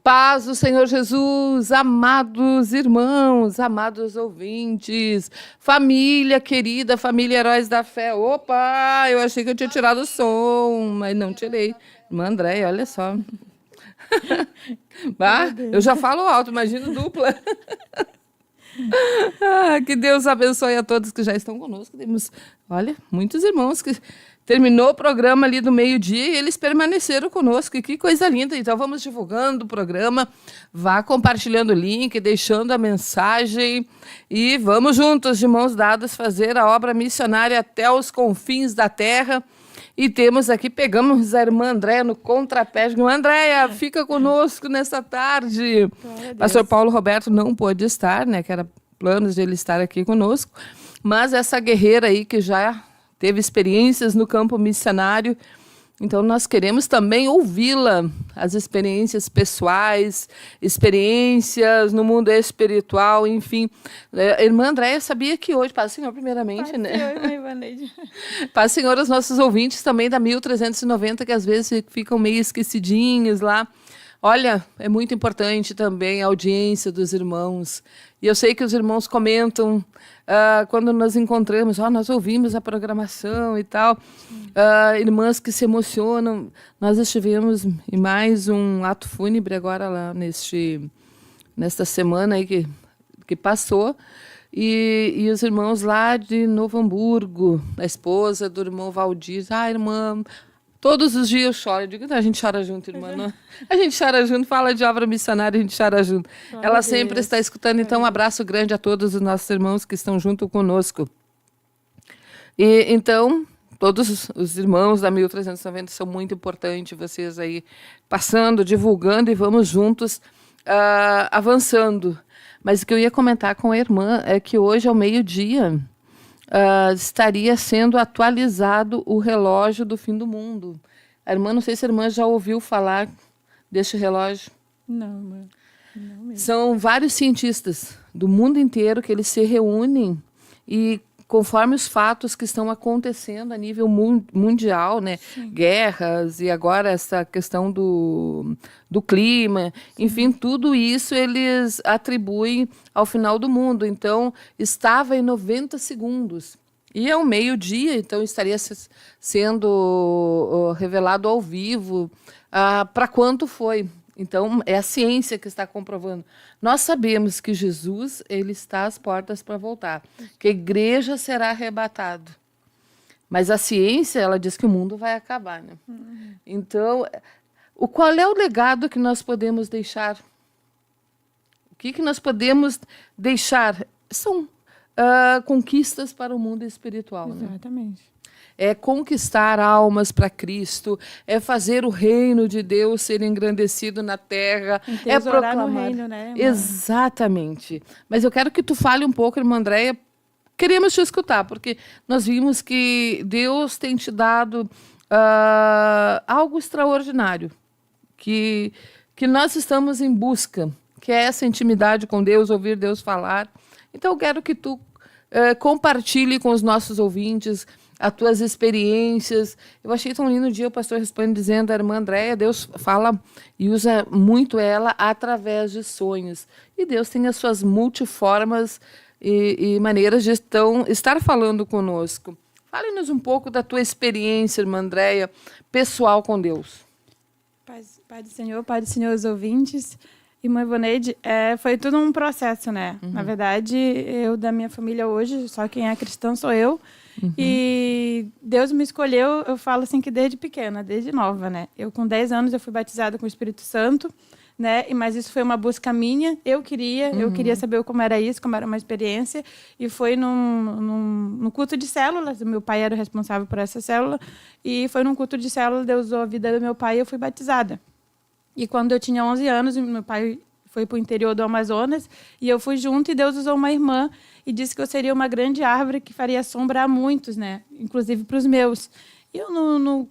Paz do Senhor Jesus, amados irmãos, amados ouvintes, família querida, família Heróis da Fé. Opa, eu achei que eu tinha tirado o som, mas não tirei. Irmã Andréia, olha só. Eu já falo alto, imagino dupla. Que Deus abençoe a todos que já estão conosco. Temos, olha, muitos irmãos que terminou o programa ali do meio-dia e eles permaneceram conosco. E que coisa linda. Então vamos divulgando o programa, vá compartilhando o link, deixando a mensagem e vamos juntos, de mãos dadas, fazer a obra missionária até os confins da terra. E temos aqui, pegamos a irmã Andréia no contrapé. Irmã Andréia, fica conosco nessa tarde. Pastor Paulo Roberto não pôde estar, né? Que era planos de ele estar aqui conosco. Mas essa guerreira aí que já teve experiências no campo missionário. Então, nós queremos também ouvi-la, as experiências pessoais, experiências no mundo espiritual, enfim. A irmã Andréia sabia que hoje, Paz do Senhor, primeiramente, Paz, né? Senhor, Paz do Senhor, os nossos ouvintes também da 1390, que às vezes ficam meio esquecidinhos lá. Olha, é muito importante também a audiência dos irmãos. E eu sei que os irmãos comentam quando nós encontramos, nós ouvimos a programação e tal. Irmãs que se emocionam. Nós estivemos em mais um ato fúnebre agora lá nesta semana aí que passou. E os irmãos lá de Novo Hamburgo, a esposa do irmão Valdir, irmã... Todos os dias eu choro. Eu digo, a gente chora junto, irmã. Não? A gente chora junto, fala de obra missionária, a gente chora junto. Ela sempre está escutando. Então, um abraço grande a todos os nossos irmãos que estão junto conosco. E então, todos os irmãos da 1390 são muito importantes. Vocês aí passando, divulgando e vamos juntos avançando. Mas o que eu ia comentar com a irmã é que hoje, ao meio-dia... estaria sendo atualizado o relógio do fim do mundo. A irmã, não sei se a irmã já ouviu falar deste relógio. Não, mãe. Não mesmo. São vários cientistas do mundo inteiro que eles se reúnem e conforme os fatos que estão acontecendo a nível mundial, né? Guerras e agora essa questão do clima, enfim, tudo isso eles atribuem ao final do mundo. Então, estava em 90 segundos. E ao meio-dia, então, estaria sendo revelado ao vivo para quanto foi. Então, é a ciência que está comprovando. Nós sabemos que Jesus ele está às portas para voltar, que a igreja será arrebatada. Mas a ciência, ela diz que o mundo vai acabar. Né? Então, qual é o legado que nós podemos deixar? O que nós podemos deixar? São conquistas para o mundo espiritual. Exatamente. Né? É conquistar almas para Cristo, é fazer o reino de Deus ser engrandecido na terra, é proclamar no reino, né, irmã? Exatamente. Mas eu quero que tu fale um pouco, irmã Andréia. Queremos te escutar, porque nós vimos que Deus tem te dado algo extraordinário, que nós estamos em busca, que é essa intimidade com Deus, ouvir Deus falar. Então, eu quero que tu compartilhe com os nossos ouvintes as tuas experiências. Eu achei tão lindo o dia o pastor responde dizendo a irmã Andréia, Deus fala e usa muito ela através de sonhos. E Deus tem as suas multiformas e maneiras de estar falando conosco. Fale-nos um pouco da tua experiência, irmã Andréia, pessoal com Deus. Pai do Senhor, os ouvintes. Irmã Ivoneide, foi tudo um processo, né? Na verdade, eu da minha família hoje, só quem é cristão sou eu. E Deus me escolheu, eu falo assim que desde pequena, desde nova, né? Eu com 10 anos eu fui batizada com o Espírito Santo, né? Mas isso foi uma busca minha, eu queria saber como era isso, como era uma experiência. E foi num culto de células, meu pai era o responsável por essa célula. E foi num culto de célula, Deus usou a vida do meu pai e eu fui batizada. E quando eu tinha 11 anos, meu pai foi para o interior do Amazonas e eu fui junto e Deus usou uma irmã e disse que eu seria uma grande árvore que faria sombra a muitos, né? Inclusive para os meus. E eu,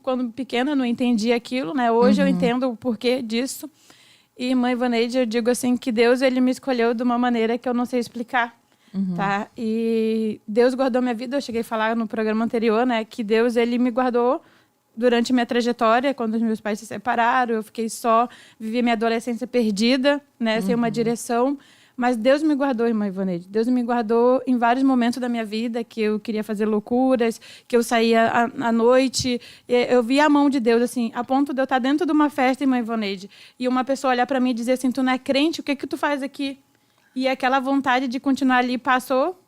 quando pequena, não entendi aquilo, né? Hoje eu entendo o porquê disso. E, irmã Ivoneide, eu digo assim que Deus ele me escolheu de uma maneira que eu não sei explicar. Tá? E Deus guardou minha vida. Eu cheguei a falar no programa anterior, né? Que Deus ele me guardou durante minha trajetória, quando os meus pais se separaram, eu fiquei só, vivi minha adolescência perdida, né, sem uma direção. Mas Deus me guardou, irmã Ivoneide. Deus me guardou em vários momentos da minha vida, que eu queria fazer loucuras, que eu saía à noite. Eu via a mão de Deus, assim, a ponto de eu estar dentro de uma festa, irmã Ivoneide, e uma pessoa olhar para mim e dizer assim, tu não é crente? O que tu faz aqui? E aquela vontade de continuar ali passou,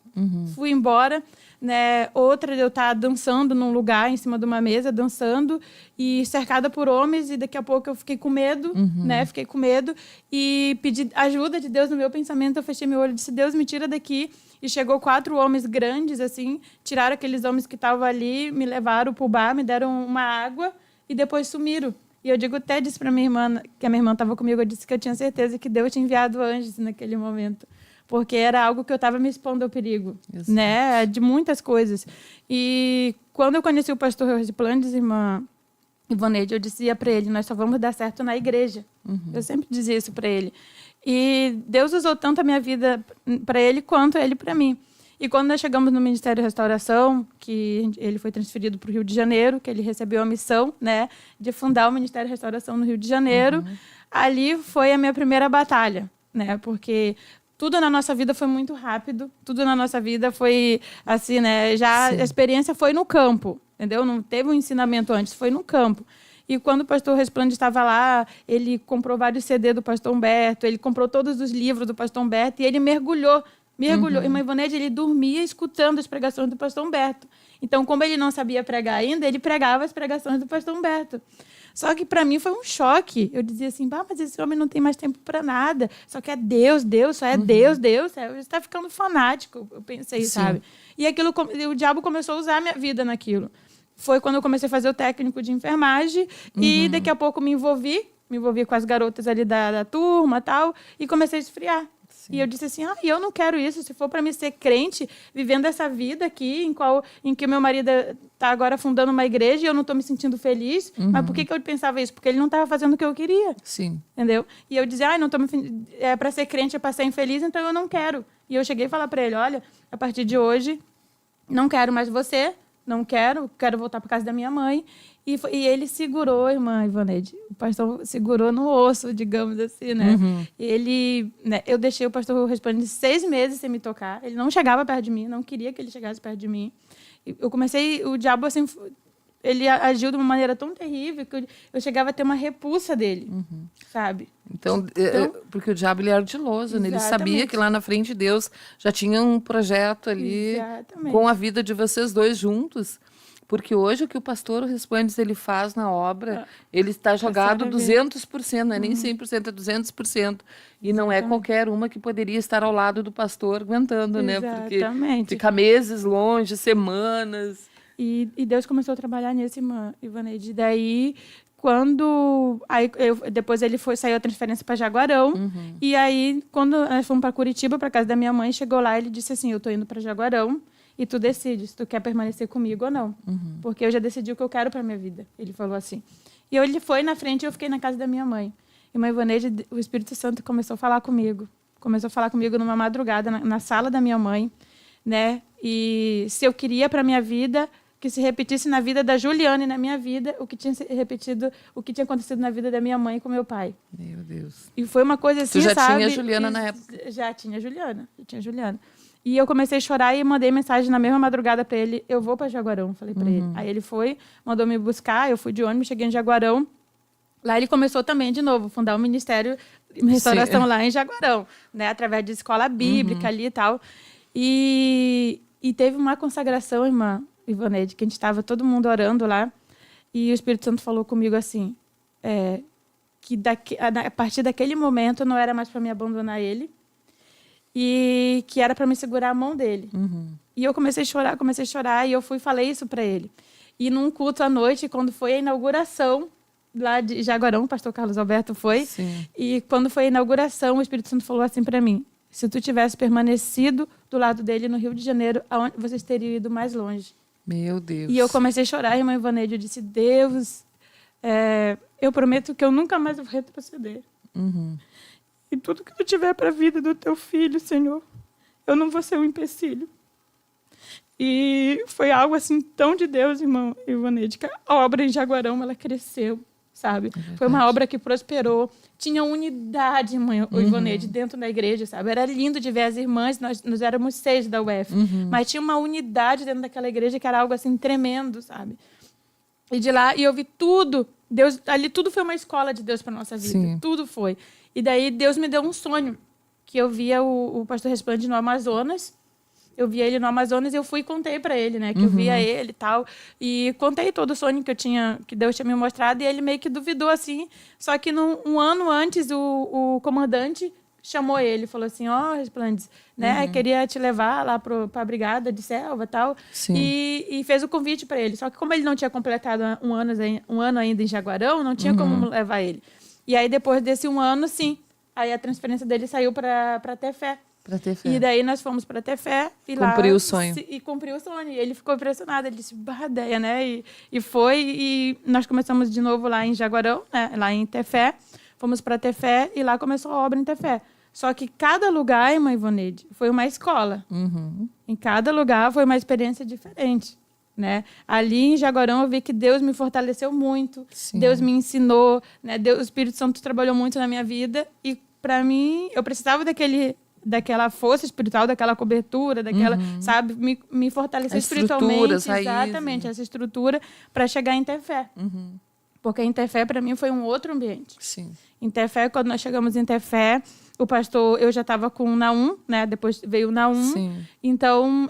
fui embora. Né? Outra de eu estar dançando num lugar, em cima de uma mesa, dançando, e cercada por homens, e daqui a pouco eu fiquei com medo, né? Fiquei com medo, e pedi ajuda de Deus no meu pensamento. Eu fechei meu olho e disse, Deus, me tira daqui. E chegou 4 homens grandes, assim, tiraram aqueles homens que estavam ali, me levaram para o bar, me deram uma água, e depois sumiram. E eu digo, até disse para minha irmã, que a minha irmã estava comigo, eu disse que eu tinha certeza que Deus tinha enviado anjos naquele momento. Porque era algo que eu estava me expondo ao perigo, né? De muitas coisas. E quando eu conheci o pastor Resplandes, irmã Ivoneide, eu dizia para ele, nós só vamos dar certo na igreja. Eu sempre dizia isso para ele. E Deus usou tanto a minha vida para ele, quanto ele para mim. E quando nós chegamos no Ministério de Restauração, que ele foi transferido para o Rio de Janeiro, que ele recebeu a missão, né, de fundar o Ministério de Restauração no Rio de Janeiro, ali foi a minha primeira batalha, né? Porque tudo na nossa vida foi muito rápido, tudo na nossa vida foi assim, né? Já a experiência foi no campo, entendeu? Não teve um ensinamento antes, foi no campo. E quando o pastor Resplandes estava lá, ele comprou vários CD do pastor Humberto, ele comprou todos os livros do pastor Humberto e ele mergulhou. Irmã Ivoneide, ele dormia escutando as pregações do pastor Humberto. Então, como ele não sabia pregar ainda, ele pregava as pregações do pastor Humberto. Só que para mim foi um choque. Eu dizia assim, mas esse homem não tem mais tempo para nada. Só que é Deus, só é Deus. Você está ficando fanático, eu pensei, sabe? E aquilo, o diabo começou a usar a minha vida naquilo. Foi quando eu comecei a fazer o técnico de enfermagem e daqui a pouco me envolvi com as garotas ali da turma e tal, e comecei a esfriar. E eu disse assim, eu não quero isso. Se for para me ser crente, vivendo essa vida aqui, em que meu marido está agora fundando uma igreja e eu não estou me sentindo feliz. Mas por que eu pensava isso? Porque ele não estava fazendo o que eu queria. Sim. Entendeu? E eu dizia, não tô para ser crente é para ser infeliz, então eu não quero. E eu cheguei a falar para ele, olha, a partir de hoje, não quero mais você, não quero voltar para casa da minha mãe. E ele segurou, irmã Ivoneide. O pastor segurou no osso, digamos assim, né? Ele, né, eu deixei o pastor responder 6 meses sem me tocar. Ele não chegava perto de mim, não queria que ele chegasse perto de mim. Eu comecei, o diabo, assim, ele agiu de uma maneira tão terrível que eu chegava a ter uma repulsa dele, sabe? Então, porque o diabo ele é ardiloso, né? Ele sabia que lá na frente Deus já tinha um projeto ali com a vida de vocês dois juntos. Porque hoje o que o pastor Resplandes ele faz na obra, ele está jogado 200%, não é nem 100%, é 200%. E não é qualquer uma que poderia estar ao lado do pastor aguentando, né? Porque fica meses longe, semanas. E Deus começou a trabalhar nisso, irmã Ivoneide. Daí, depois ele saiu a transferência para Jaguarão. E aí, quando nós fomos para Curitiba, para casa da minha mãe, chegou lá, ele disse assim, eu estou indo para Jaguarão. E tu decide se tu quer permanecer comigo ou não. Porque eu já decidi o que eu quero para minha vida. Ele falou assim. E ele foi na frente e eu fiquei na casa da minha mãe. E mãe Ivoneide, o Espírito Santo começou a falar comigo. Começou a falar comigo numa madrugada, na sala da minha mãe. Né? E se eu queria para minha vida, que se repetisse na vida da Juliana e na minha vida, o que tinha acontecido na vida da minha mãe com meu pai. Meu Deus. E foi uma coisa assim, tu já sabe? Tinha Juliana na época? Já tinha Juliana. E eu comecei a chorar e mandei mensagem na mesma madrugada para ele, eu vou para Jaguarão, falei para ele. Aí ele foi, mandou me buscar, eu fui de ônibus, cheguei em Jaguarão. Lá ele começou também, de novo, fundar um ministério de restauração lá em Jaguarão, né, através de escola bíblica ali e tal. E teve uma consagração, irmã Ivoneide, que a gente estava todo mundo orando lá, e o Espírito Santo falou comigo assim, que a partir daquele momento não era mais para me abandonar ele, e que era para me segurar a mão dele. E eu comecei a chorar, e eu fui e falei isso para ele. E num culto à noite, quando foi a inauguração lá de Jaguarão, o pastor Carlos Alberto foi, e quando foi a inauguração, o Espírito Santo falou assim para mim, se tu tivesse permanecido do lado dele no Rio de Janeiro, aonde vocês teriam ido mais longe. Meu Deus. E eu comecei a chorar, irmã Ivoneide, eu disse, Deus, eu prometo que eu nunca mais vou retroceder. E tudo que tu tiver para a vida do teu filho, Senhor, eu não vou ser um empecilho. E foi algo assim tão de Deus, irmã Ivoneide, que a obra em Jaguarão, ela cresceu, sabe? Foi uma obra que prosperou. Tinha unidade, irmã Ivoneide, dentro da igreja, sabe? Era lindo de ver as irmãs, nós éramos 6 da UF, mas tinha uma unidade dentro daquela igreja que era algo assim tremendo, sabe? E de lá, e eu vi tudo, Deus, ali tudo foi uma escola de Deus para nossa vida, Sim. tudo foi. E daí Deus me deu um sonho, que eu via o pastor Resplande no Amazonas. Eu via ele no Amazonas e eu fui e contei para ele, né? Que eu via ele e tal. E contei todo o sonho que Deus tinha me mostrado. E ele meio que duvidou, assim. Só que um ano antes, o comandante chamou ele. Falou assim, Resplandes, né? Queria te levar lá para a brigada de selva e tal. Sim. E fez o convite para ele. Só que como ele não tinha completado um ano ainda em Jaguarão, não tinha como levar ele. E aí, depois desse um ano, sim. Aí a transferência dele saiu para Tefé. Para ter fé. E daí nós fomos para Tefé e Cumpriu lá o sonho. E cumpriu o sonho. E ele ficou impressionado. Ele disse, ideia, né? E foi. E nós começamos de novo lá em Jaguarão, né? Lá em Tefé. Fomos para Tefé e lá começou a obra em Tefé. Só que cada lugar, irmã Ivoneide, foi uma escola. Em cada lugar foi uma experiência diferente. Né? Ali em Jaguarão eu vi que Deus me fortaleceu muito. Sim. Deus me ensinou. Né? O Espírito Santo trabalhou muito na minha vida. E para mim, eu precisava daquela força espiritual, daquela cobertura, daquela, sabe, me fortalecer espiritualmente, exatamente, essa estrutura para chegar em Tefé. Porque em Tefé para mim foi um outro ambiente. Sim. Em Tefé, quando nós chegamos em Tefé, o pastor, eu já estava com o Naum, né? Depois veio o Naum. Sim. Então,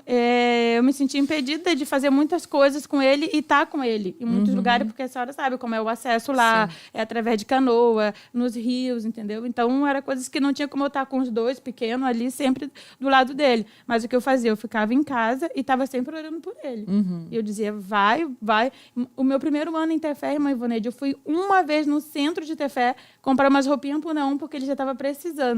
eu me senti impedida de fazer muitas coisas com ele e estar com ele em muitos lugares, porque a senhora sabe como é o acesso lá, é através de canoa, nos rios, entendeu? Então, era coisas que não tinha como eu estar com os dois pequenos ali, sempre do lado dele. Mas o que eu fazia? Eu ficava em casa e estava sempre orando por ele. E eu dizia, vai. O meu primeiro ano em Tefé, irmã Ivoneide, eu fui uma vez no centro de Tefé comprar umas roupinhas pro Naum, porque ele já estava precisando.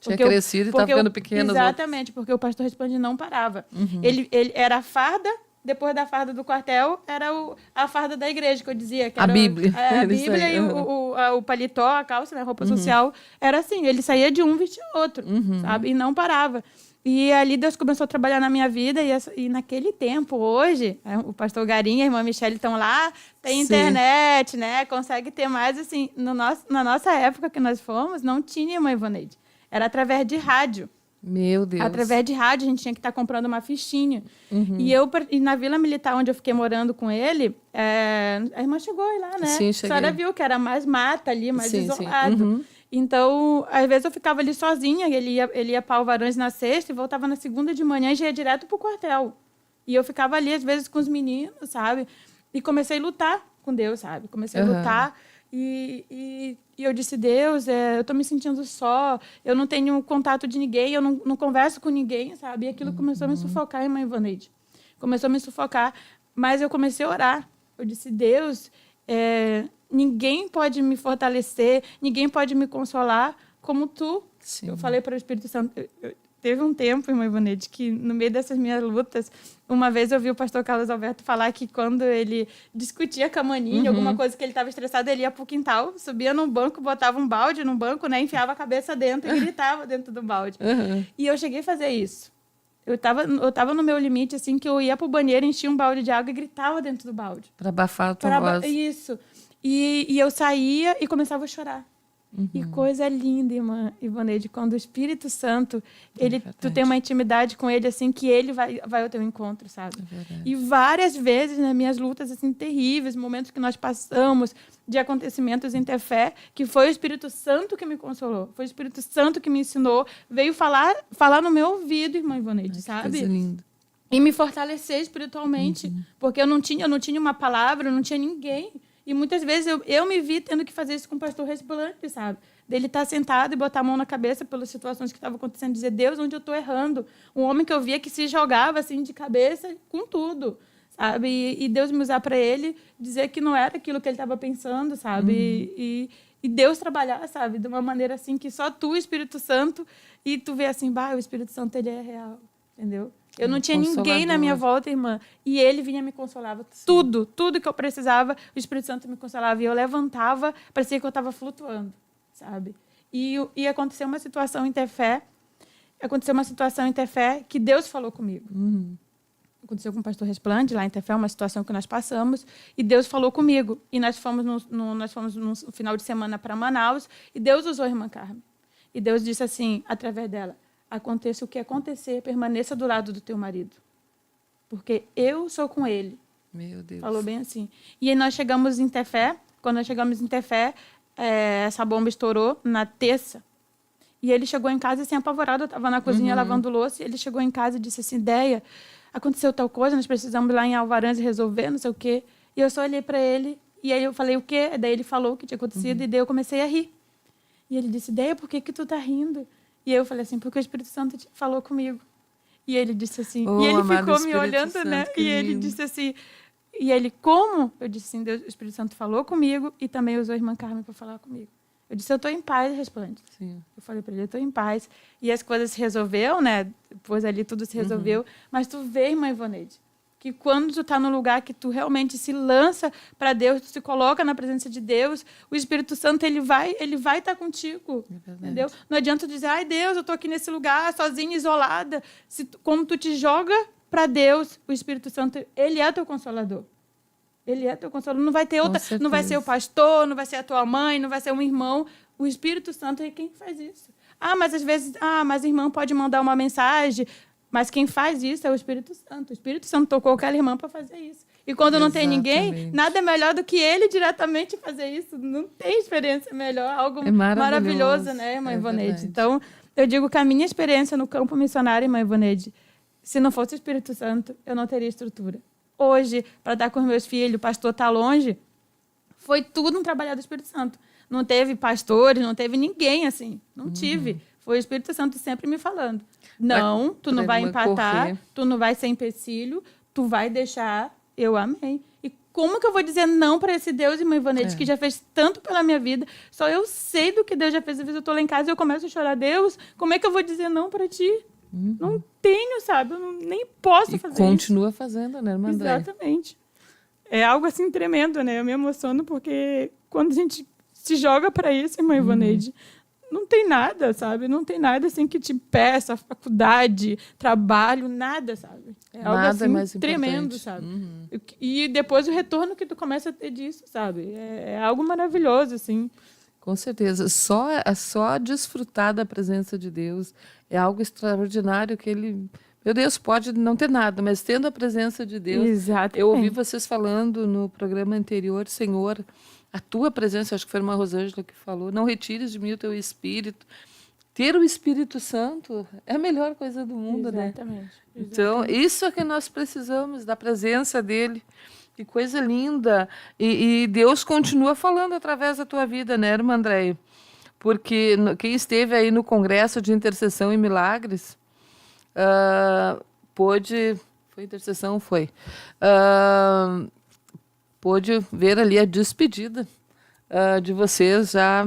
Tinha crescido e estava ficando pequeno. Exatamente, porque o pastor Resplande não parava. Ele era a farda, depois da farda do quartel, era a farda da igreja, que eu dizia. Que era a Bíblia. A Bíblia e o paletó, a calça, né, a roupa social. Era assim, ele saía de um, vestia outro, sabe? E não parava. E ali Deus começou a trabalhar na minha vida. E naquele tempo, hoje, o pastor Garinha e a irmã Michele estão lá, tem internet, né? Consegue ter mais, assim. Na nossa época que nós fomos, não tinha, irmã Ivoneide. Era através de rádio. Meu Deus. Através de rádio, a gente tinha que estar comprando uma fichinha. E na Vila Militar, onde eu fiquei morando com ele, a irmã chegou aí lá, né? Sim, cheguei. A senhora viu que era mais mata ali, mais isolado. Então, às vezes eu ficava ali sozinha, ele ia para Alvarães na sexta e voltava na segunda de manhã e já ia direto para o quartel. E eu ficava ali, às vezes, com os meninos, sabe? E comecei a lutar com Deus, sabe? Comecei a lutar. E eu disse, Deus, eu estou me sentindo só, eu não tenho contato de ninguém, eu não converso com ninguém, sabe? E aquilo começou a me sufocar, irmã Ivoneide. Começou a me sufocar, mas eu comecei a orar. Eu disse, Deus, ninguém pode me fortalecer, ninguém pode me consolar como tu. Sim. Eu falei para o Espírito Santo. Teve um tempo, irmã Ivoneide, que no meio dessas minhas lutas, uma vez eu vi o pastor Carlos Alberto falar que quando ele discutia com a maninha, alguma coisa que ele estava estressado, ele ia para o quintal, subia num banco, botava um balde num banco, né, enfiava a cabeça dentro e gritava dentro do balde. E eu cheguei a fazer isso. Eu tava no meu limite, assim, que eu ia pro banheiro, enchia um balde de água e gritava dentro do balde. Para abafar a tua voz. Isso. E eu saía e começava a chorar. E coisa linda, irmã Ivoneide, quando o Espírito Santo, tu tem uma intimidade com ele, assim, que ele vai ao teu encontro, sabe? E várias vezes, nas minhas lutas, assim, terríveis, momentos que nós passamos, de acontecimentos em Tefé, que foi o Espírito Santo que me consolou, foi o Espírito Santo que me ensinou, veio falar no meu ouvido, irmã Ivoneide, sabe? Que coisa linda. E me fortalecer espiritualmente, porque eu não tinha uma palavra, eu não tinha ninguém. E muitas vezes eu me vi tendo que fazer isso com o pastor Resplante, sabe? Dele estar sentado e botar a mão na cabeça pelas situações que estavam acontecendo, dizer, Deus, onde eu estou errando? Um homem que eu via que se jogava assim de cabeça com tudo, sabe? E Deus me usar para ele, dizer que não era aquilo que ele estava pensando, sabe? E Deus trabalhar, sabe? De uma maneira assim que só tu, Espírito Santo, e tu vê assim, o Espírito Santo, ele é real, entendeu? Eu não tinha ninguém na minha volta, irmã. E ele vinha e me consolava. Tudo que eu precisava, o Espírito Santo me consolava. E eu levantava, parecia que eu estava flutuando, sabe? E aconteceu uma situação em Tefé. Que Deus falou comigo. aconteceu com o pastor Resplande, lá em Tefé, uma situação que nós passamos, e Deus falou comigo. E nós fomos no final de semana para Manaus, e Deus usou a irmã Carmen. E Deus disse assim, através dela, aconteça o que acontecer, permaneça do lado do teu marido. Porque eu sou com ele. Meu Deus. Falou bem assim. E aí nós chegamos em Tefé. Quando nós chegamos em Tefé, essa bomba estourou na terça. E ele chegou em casa assim, apavorado. Eu estava na cozinha lavando louça. E ele chegou em casa e disse assim, Déia, aconteceu tal coisa, nós precisamos ir lá em Alvarães e resolver, não sei o quê. E eu só olhei para ele. E aí eu falei, o quê? Daí ele falou o que tinha acontecido. E daí eu comecei a rir. E ele disse, Déia, por que tu tá rindo? E eu falei assim, porque o Espírito Santo falou comigo. E ele disse assim, e ele ficou me olhando, Santo, né? E ele disse assim, e ele, como? Eu disse assim, Deus, o Espírito Santo falou comigo e também usou a irmã Carmen para falar comigo. Eu disse, eu estou em paz, Resplande. Sim. Eu falei para ele, eu estou em paz. E as coisas se resolveu, né? Depois ali tudo se resolveu. Mas tu vê, irmã Ivoneide, que quando tu está no lugar que tu realmente se lança para Deus, tu se coloca na presença de Deus, o Espírito Santo ele vai estar contigo, entendeu? Não adianta tu dizer, ai Deus, eu estou aqui nesse lugar sozinha, isolada. Como tu te joga para Deus, o Espírito Santo, ele é teu consolador. Ele é teu consolador. Não vai ter outra, não vai ser o pastor, não vai ser a tua mãe, não vai ser um irmão. O Espírito Santo é quem faz isso. Mas às vezes, mas a irmã pode mandar uma mensagem. Mas quem faz isso é o Espírito Santo. O Espírito Santo tocou aquela irmã para fazer isso. E quando não tem ninguém, nada é melhor do que ele diretamente fazer isso. Não tem experiência melhor. Algo maravilhoso, né, irmã Ivoneide? Então, eu digo que a minha experiência no campo missionário, irmã Ivoneide, se não fosse o Espírito Santo, eu não teria estrutura. Hoje, para dar com os meus filhos, o pastor está longe, foi tudo um trabalhar do Espírito Santo. Não teve pastores, não teve ninguém assim. Não tive. Foi o Espírito Santo sempre me falando. Não, tu não vai empatar, tu não vai ser empecilho, tu vai deixar, eu amei. E como que eu vou dizer não para esse Deus, irmã Ivoneide, que já fez tanto pela minha vida? Só eu sei do que Deus já fez. Às vezes eu estou lá em casa e eu começo a chorar. Deus, como é que eu vou dizer não para ti? Não tenho, sabe? Eu nem posso fazer isso. Continua fazendo, né, irmã Andréia? Exatamente. É algo assim tremendo, né? Eu me emociono porque quando a gente se joga para isso, irmã Ivoneide, não tem nada, sabe? Não tem nada assim que te peça, faculdade, trabalho, nada, sabe? É algo nada assim mais tremendo, sabe? E depois o retorno que tu começa a ter disso, sabe? É algo maravilhoso, assim. Com certeza. Só desfrutar da presença de Deus é algo extraordinário que ele... Meu Deus, pode não ter nada, mas tendo a presença de Deus... Exatamente. Eu ouvi vocês falando no programa anterior, Senhor, a tua presença, acho que foi a irmã Rosângela que falou, não retires de mim o teu Espírito. Ter o Espírito Santo é a melhor coisa do mundo, Exatamente. né? Então, isso é que nós precisamos, da presença dele. Que coisa linda. E Deus continua falando através da tua vida, né, irmã Andréia? Porque quem esteve aí no Congresso de Intercessão e Milagres pôde... Foi intercessão? Foi. Pôde ver ali a despedida de vocês já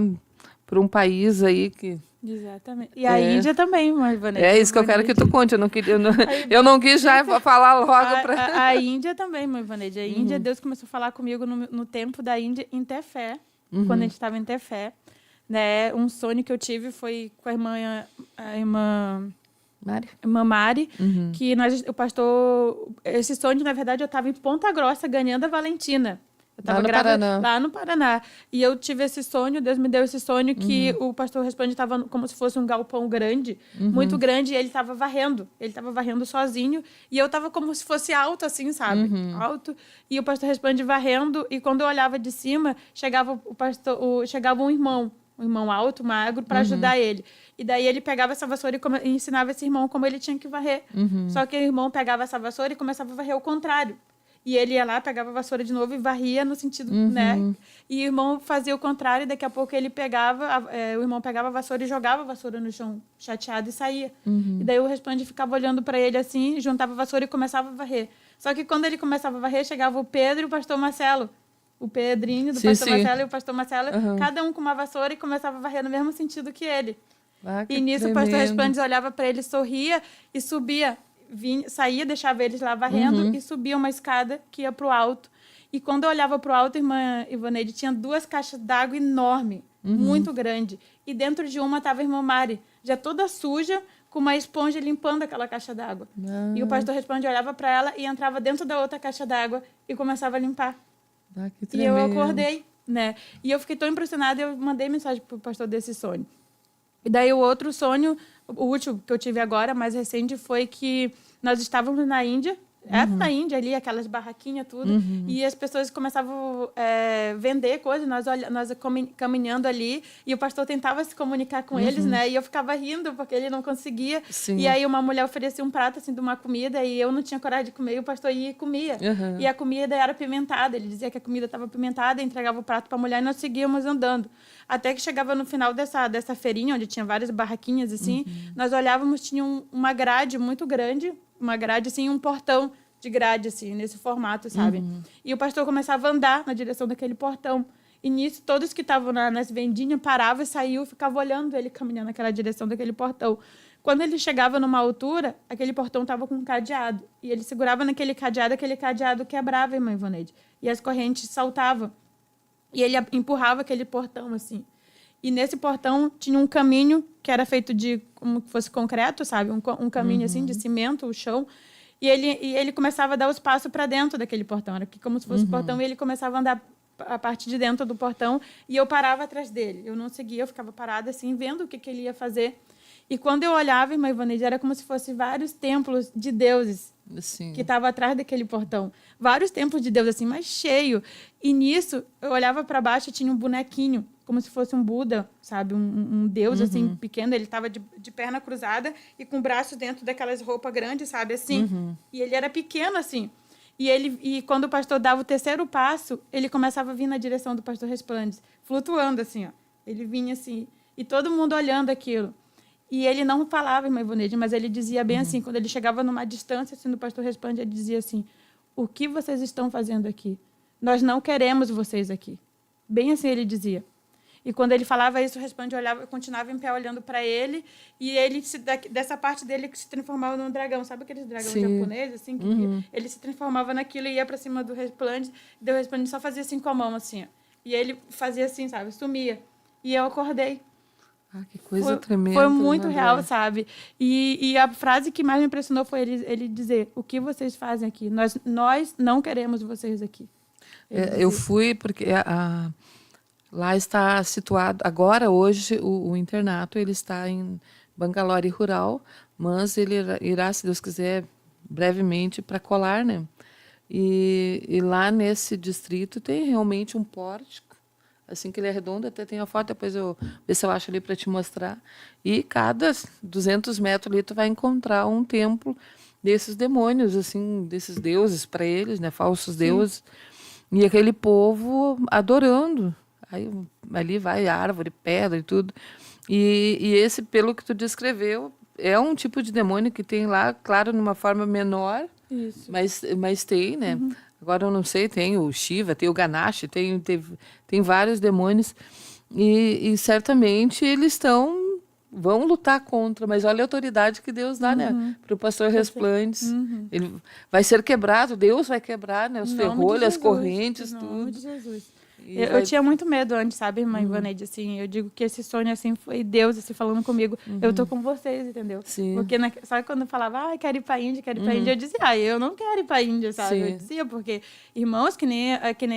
para um país aí que... Exatamente. E a Índia também, mas Ivoneide. É isso que eu quero que tu conte. Eu não quis já falar logo para... A Índia também, mãe Ivoneide. A Índia, Deus começou a falar comigo no tempo da Índia, em Tefé, quando a gente estava em Tefé. Né? Um sonho que eu tive foi com a irmã Mari, que o pastor... Esse sonho, na verdade, eu estava em Ponta Grossa, ganhando a Valentina. Eu estava grávida lá no Paraná. E eu tive esse sonho, Deus me deu esse sonho que o pastor Resplande estava como se fosse um galpão grande, muito grande, e ele estava varrendo. Ele estava varrendo sozinho, e eu estava como se fosse alto, assim, sabe? Alto. E o pastor Resplande varrendo, e quando eu olhava de cima, chegava chegava um irmão alto, magro, para ajudar ele. E daí ele pegava essa vassoura e ensinava esse irmão como ele tinha que varrer. Só que o irmão pegava essa vassoura e começava a varrer ao contrário. E ele ia lá, pegava a vassoura de novo e varria no sentido, né? E o irmão fazia o contrário, e daqui a pouco ele o irmão pegava a vassoura e jogava a vassoura no chão, chateado, e saía. E daí o Resplande ficava olhando para ele assim, juntava a vassoura e começava a varrer. Só que quando ele começava a varrer, chegava o Pedro e o pastor Marcelo. O Pedrinho do pastor Marcelo e o pastor Marcelo, cada um com uma vassoura, e começava a varrer no mesmo sentido que ele. E nisso o pastor Resplande olhava para ele, sorria e subia. Saía, deixava eles lá varrendo e subia uma escada que ia para o alto. E quando eu olhava para o alto, irmã Ivoneide, tinha 2 caixas d'água enormes, muito grande. E dentro de uma estava a irmã Mari, já toda suja, com uma esponja limpando aquela caixa d'água. E o pastor Responde olhava para ela e entrava dentro da outra caixa d'água e começava a limpar. Que e eu acordei, né? E eu fiquei tão impressionada, eu mandei mensagem pro pastor desse sonho. E daí o outro sonho, o último que eu tive agora, mais recente, foi que nós estávamos na Índia, na Índia ali, aquelas barraquinhas, tudo, e as pessoas começavam a vender coisas, nós caminhando ali, e o pastor tentava se comunicar com eles, né? E eu ficava rindo, porque ele não conseguia. Sim. E aí uma mulher oferecia um prato, assim, de uma comida, e eu não tinha coragem de comer, e o pastor ia e comia. E a comida era apimentada, ele dizia que a comida estava apimentada, entregava o prato para a mulher, e nós seguíamos andando. Até que chegava no final dessa feirinha, onde tinha várias barraquinhas, assim, nós olhávamos, tinha uma grade muito grande, uma grade, assim, um portão de grade, assim, nesse formato, sabe? E o pastor começava a andar na direção daquele portão. E nisso, todos que estavam nas vendinhas paravam e saíam, ficavam olhando ele caminhando naquela direção daquele portão. Quando ele chegava numa altura, aquele portão estava com um cadeado. E ele segurava naquele cadeado, aquele cadeado quebrava, irmã Ivoneide. E as correntes saltavam. E ele empurrava aquele portão, assim. E nesse portão tinha um caminho que era feito de como se fosse concreto, sabe? Um caminho assim de cimento, o chão. E ele começava a dar os passos para dentro daquele portão. Era como se fosse um portão e ele começava a andar a parte de dentro do portão e eu parava atrás dele. Eu não seguia, eu ficava parada assim, vendo o que ele ia fazer. E quando eu olhava, irmã Ivoneide, era como se fossem vários templos de deuses que estavam atrás daquele portão. Vários templos de Deus, assim, mas cheio. E nisso, eu olhava para baixo e tinha um bonequinho, como se fosse um Buda, sabe? Um deus, assim, pequeno. Ele estava de perna cruzada e com o braço dentro daquelas roupas grandes, sabe? Assim. E ele era pequeno, assim. E quando o pastor dava o terceiro passo, ele começava a vir na direção do pastor Resplandes, flutuando, assim, ó. Ele vinha, assim, e todo mundo olhando aquilo. E ele não falava, irmã Ivoneide, mas ele dizia bem assim, quando ele chegava numa distância assim, do pastor Responde, ele dizia assim, o que vocês estão fazendo aqui? Nós não queremos vocês aqui. Bem assim ele dizia. E quando ele falava isso, o Responde olhava, eu continuava em pé olhando para ele, e ele, dessa parte dele, que se transformava num dragão. Sabe aqueles dragões japoneses? Assim, que ele se transformava naquilo e ia para cima do Resplande, e o Resplande só fazia assim com a mão, assim. Ó. E ele fazia assim, sabe? Sumia. E eu acordei. Que coisa tremenda. Foi muito real, sabe? E a frase que mais me impressionou foi ele dizer, o que vocês fazem aqui? Nós não queremos vocês aqui. Eu fui porque lá está situado, agora, hoje, o internato ele está em Bangalore rural, mas ele irá, se Deus quiser, brevemente para Colar, né? E lá nesse distrito tem realmente um pórtico, assim que ele é redondo, até tem a foto, depois eu ver se eu acho ali para te mostrar. E cada 200 metros ali tu vai encontrar um templo desses demônios, assim, desses deuses para eles, né, falsos deuses. E aquele povo adorando. Aí ali vai árvore, pedra e tudo. E esse, pelo que tu descreveu, é um tipo de demônio que tem lá, claro, numa forma menor, mas tem, né? Agora eu não sei, tem o Shiva, tem o Ganesh, tem vários demônios e certamente eles vão lutar contra, mas olha a autoridade que Deus dá, né? Para o pastor Resplandes. Ele vai ser quebrado, Deus vai quebrar, né? Os ferrolhos, as correntes, tudo. Em nome de Jesus. Eu tinha muito medo antes, sabe, irmã Ivoneide? Assim, eu digo que esse sonho assim, foi Deus assim, falando comigo. Eu tô com vocês, entendeu? Sim. Porque sabe quando eu falava, quero ir para a Índia, eu dizia, eu não quero ir para a Índia, sabe? Sim. Eu dizia, porque irmãos, que nem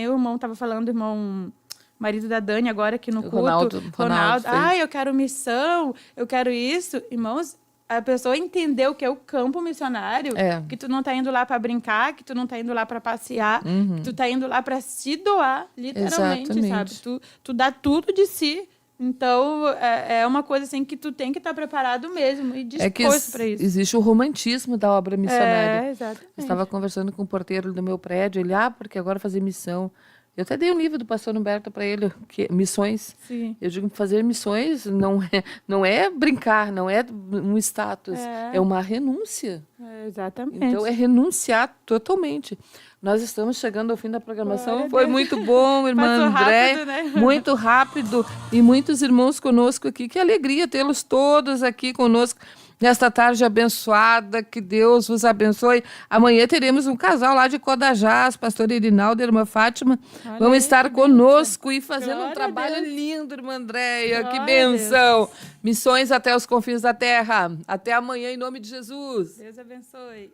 o irmão estava falando, o irmão marido da Dani agora aqui no culto. Ronaldo. Eu quero missão, eu quero isso. Irmãos, a pessoa entendeu que é o campo missionário, que tu não tá indo lá para brincar, que tu não tá indo lá para passear, que tu tá indo lá para se doar, literalmente, exatamente. sabe? Tu dá tudo de si. Então, é uma coisa assim que tu tem que estar preparado mesmo e disposto para isso. Existe o romantismo da obra missionária. Exatamente. Eu estava conversando com o porteiro do meu prédio, ele, porque agora fazer missão. Eu até dei um livro do pastor Humberto para ele, que missões. Sim. Eu digo, fazer missões não é brincar, não é um status, é uma renúncia. Exatamente. Então, é renunciar totalmente. Nós estamos chegando ao fim da programação. Foi muito bom, irmã André. Rápido, né? Muito rápido. E muitos irmãos conosco aqui. Que alegria tê-los todos aqui conosco. nesta tarde abençoada, que Deus vos abençoe. Amanhã teremos um casal lá de Codajás, pastor Irinaldo e irmã Fátima, vão estar conosco e fazendo um trabalho lindo, irmã Andréia, que bênção. Missões até os confins da terra. Até amanhã, em nome de Jesus. Deus abençoe.